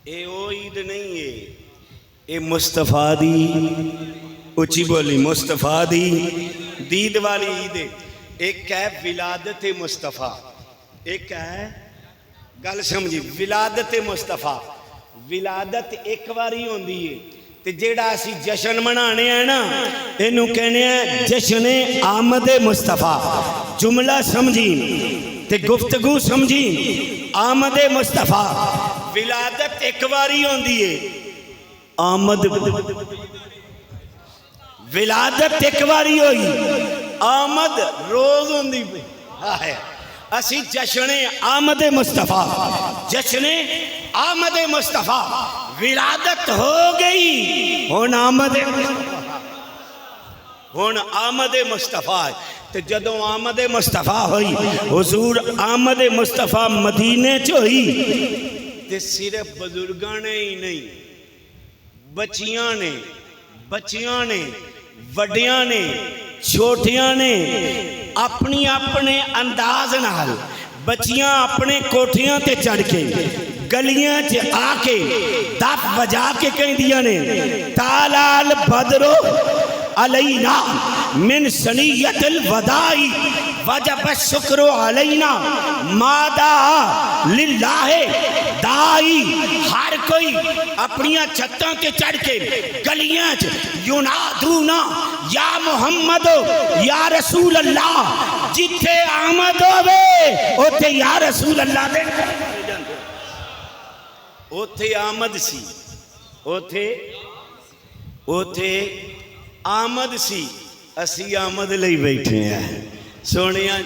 ये वो ईद नहीं है, ये मुस्तफा दी, उची बोली, मुस्तफा दी दीद वाली ईद है। एक है विलादत मुस्तफा, एक है गल समझी विलादत मुस्तफा। विलादत एक बारी होंदी है ते जेड़ा असी जश्न मनाने हैं ना, इनू कहने हैं जश्न आमद मुस्तफा। जुमला समझी ते गुफ्तगू समझी। आमद मुस्तफा विलादत एक बारी होंदी है, आमद विलादत एक बारी होई, आमद रोज होंदी है। असी जश्न आमद मुस्तफा, जश्न आमद मुस्तफा। विलादत हो गई, हुण आमद हुण आमद मुस्तफा। तो जदों आमद मुस्तफा हुई, हुजूर आमद मुस्तफा मदीने च हुई, ते सिर्फ बुजुर्गां ने ही नहीं, बच्चियां ने, बच्चियां ने, वड्डियां ने, छोटियां ने अपनी अपने अंदाज नाल, बच्चियां अपने कोठियां ते चढ़ के गलियां च आके दफ बजा के कहदियां ने, तालाल बदरो अलैना मिन सनियतल वदाई वजब शुक्रो अलैना मादा लिल्लाहे दाई। हर कोई अपनी छत्तां ते चढ़ के गलियां च युनादूना या मुहम्मद या रसूल अल्लाह, जिथे आमद होवे उथे या रसूल अल्लाह दे उथे आमद सी, उथे उथे आमद सी। असी आमद लई बैठे हैं सोनिया।